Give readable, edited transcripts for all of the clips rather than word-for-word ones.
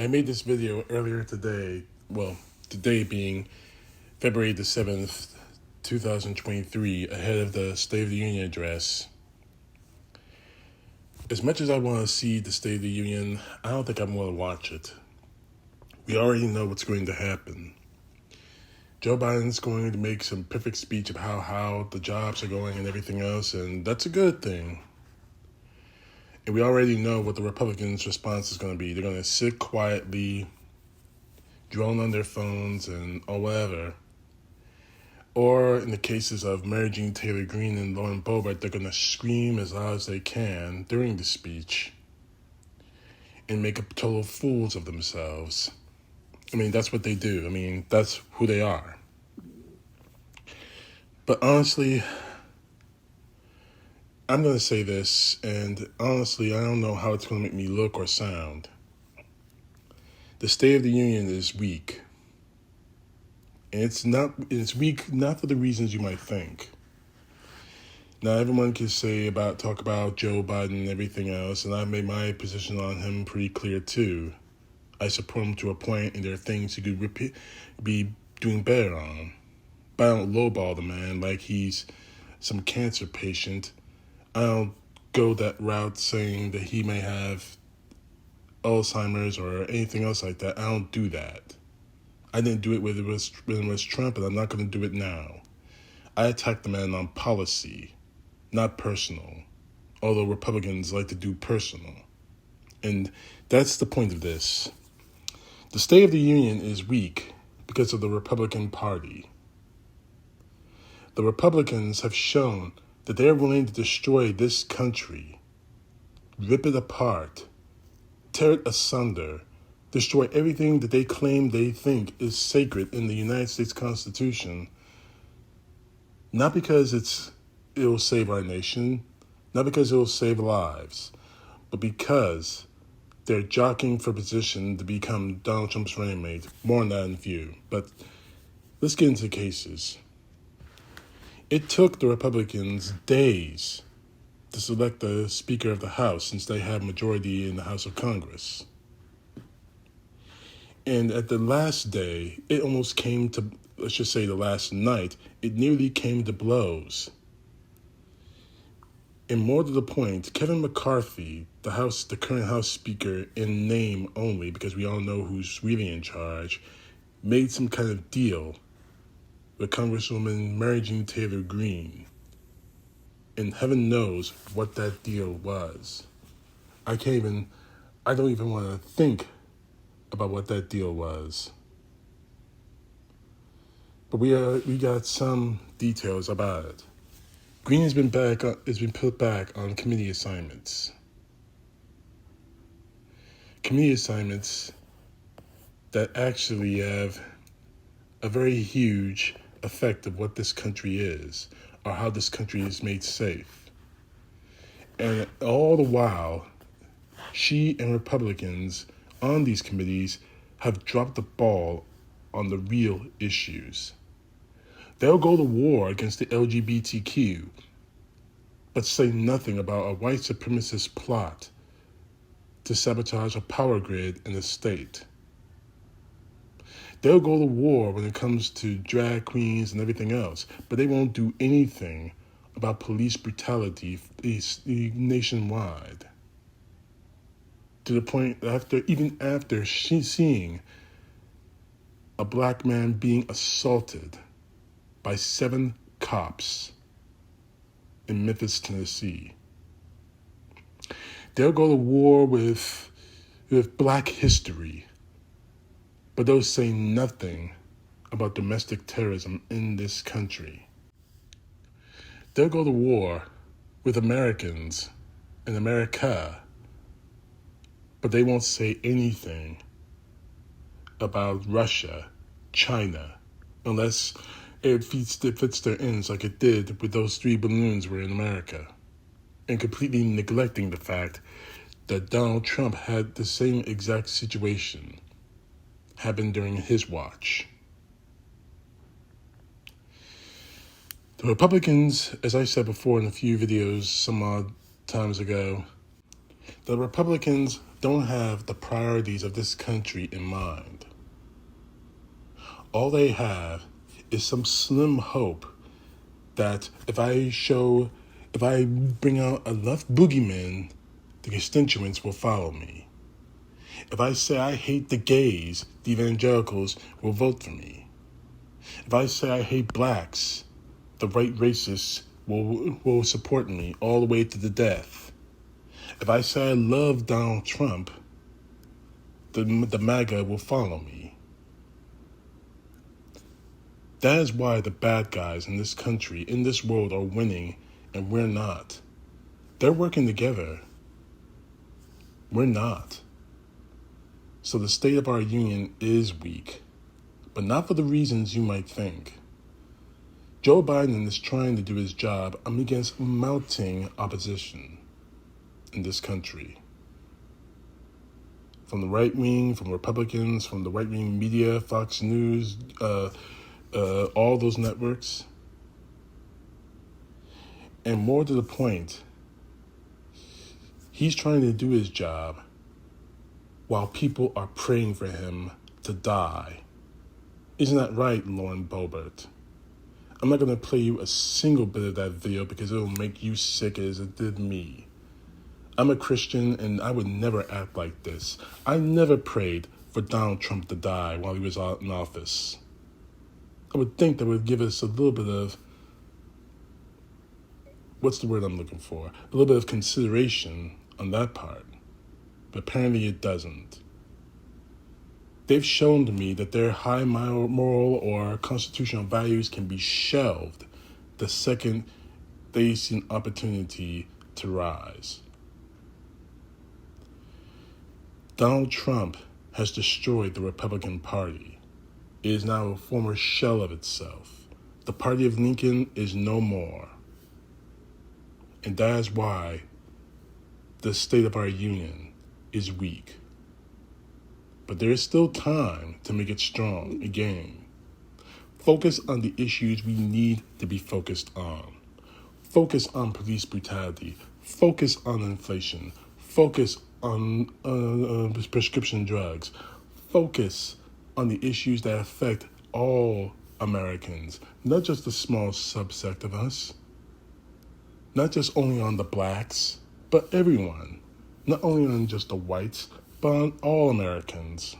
made this video earlier today, well, today being February the 7th, 2023, ahead of the State of the Union address. As much as I want to see the State of the Union, I don't think I'm going to watch it. We already know what's going to happen. Joe Biden's going to make some perfect speech about how the jobs are going and everything else, and that's a good thing. And we already know what the Republicans' response is going to be. They're going to sit quietly, drone on their phones or whatever. Or in the cases of Mary Jean Taylor Greene and Lauren Boebert, they're going to scream as loud as they can during the speech and make total fools of themselves. I mean, that's what they do. I mean, that's who they are. But honestly, I'm going to say this, and honestly, I don't know how it's going to make me look or sound. The State of the Union is weak. And it's weak not for the reasons you might think. Now, everyone can talk about Joe Biden and everything else, and I've made my position on him pretty clear too. I support him to a point, and there are things he could be doing better on. But I don't lowball the man like he's some cancer patient. I don't go that route saying that he may have Alzheimer's or anything else like that. I don't do that. I didn't do it when it was Trump, and I'm not going to do it now. I attack the man on policy, not personal, although Republicans like to do personal. And that's the point of this. The State of the Union is weak because of the Republican Party. The Republicans have shown that they're willing to destroy this country, rip it apart, tear it asunder, destroy everything that they claim they think is sacred in the United States Constitution, not because it will save our nation, not because it will save lives, but because they're jockeying for position to become Donald Trump's running mate. More on that in a few. But let's get into the cases. It took the Republicans days to select the Speaker of the House since they have majority in the House of Congress. And at the last day, it almost came to, let's just say the last night, it nearly came to blows. And more to the point, Kevin McCarthy, the current House Speaker in name only, because we all know who's really in charge, made some kind of deal with Congresswoman Mary Jean Taylor Greene. And heaven knows what that deal was. I don't even want to think about what that deal was. But we got some details about it. Greene has been put back on committee assignments. Committee assignments that actually have a very huge effect of what this country is, or how this country is made safe. And all the while, she and Republicans on these committees have dropped the ball on the real issues. They'll go to war against the LGBTQ, but say nothing about a white supremacist plot to sabotage a power grid in the state. They'll go to war when it comes to drag queens and everything else, but they won't do anything about police brutality nationwide. To the point even after she's seeing a black man being assaulted by 7 cops in Memphis, Tennessee. They'll go to war with black history, but they'll say nothing about domestic terrorism in this country. They'll go to war with Americans in America, but they won't say anything about Russia, China, unless it fits their ends like it did with those 3 balloons were in America, and completely neglecting the fact that Donald Trump had the same exact situation happen during his watch. The Republicans, as I said before in a few videos some odd times ago, the Republicans don't have the priorities of this country in mind. All they have is some slim hope that if I bring out enough boogeymen, the constituents will follow me. If I say I hate the gays, the evangelicals will vote for me. If I say I hate blacks, the white racists will support me all the way to the death. If I say I love Donald Trump, the MAGA will follow me. That is why the bad guys in this country, in this world, are winning and we're not. They're working together. We're not. So the state of our union is weak, but not for the reasons you might think. Joe Biden is trying to do his job against mounting opposition in this country. From the right wing, from Republicans, from the right wing media, Fox News, all those networks. And more to the point, he's trying to do his job while people are praying for him to die. Isn't that right, Lauren Boebert? I'm not going to play you a single bit of that video because it'll make you sick as it did me. I'm a Christian and I would never act like this. I never prayed for Donald Trump to die while he was out in office. I would think that would give us a little bit of, what's the word I'm looking for? A little bit of consideration on that part. But apparently it doesn't. They've shown to me that their high moral or constitutional values can be shelved the second they see an opportunity to rise. Donald Trump has destroyed the Republican Party. It is now a former shell of itself. The party of Lincoln is no more. And that is why the state of our union is weak. But there is still time to make it strong again. Focus on the issues we need to be focused on. Focus on police brutality. Focus on inflation. Focus on prescription drugs. Focus on the issues that affect all Americans, not just a small subset of us. Not just only on the blacks, but everyone. Not only on just the whites, but on all Americans.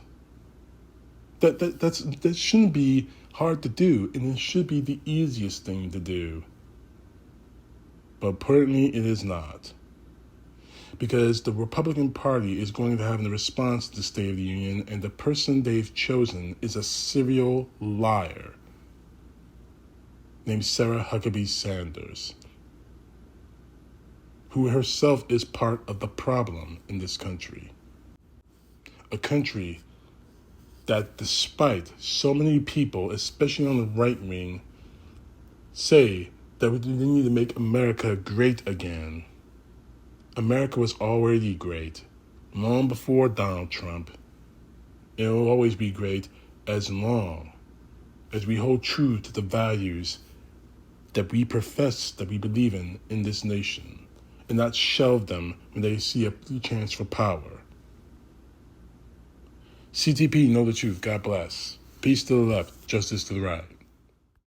That shouldn't be hard to do, and it should be the easiest thing to do. But apparently it is not. Because the Republican Party is going to have a response to the State of the Union, and the person they've chosen is a serial liar named Sarah Huckabee Sanders, who herself is part of the problem in this country. A country that, despite so many people, especially on the right wing, say that we need to make America great again. America was already great, long before Donald Trump. It will always be great as long as we hold true to the values that we profess, that we believe in this nation, and not shelve them when they see a chance for power. CTP Know The Truth. God bless. Peace to the left, justice to the right.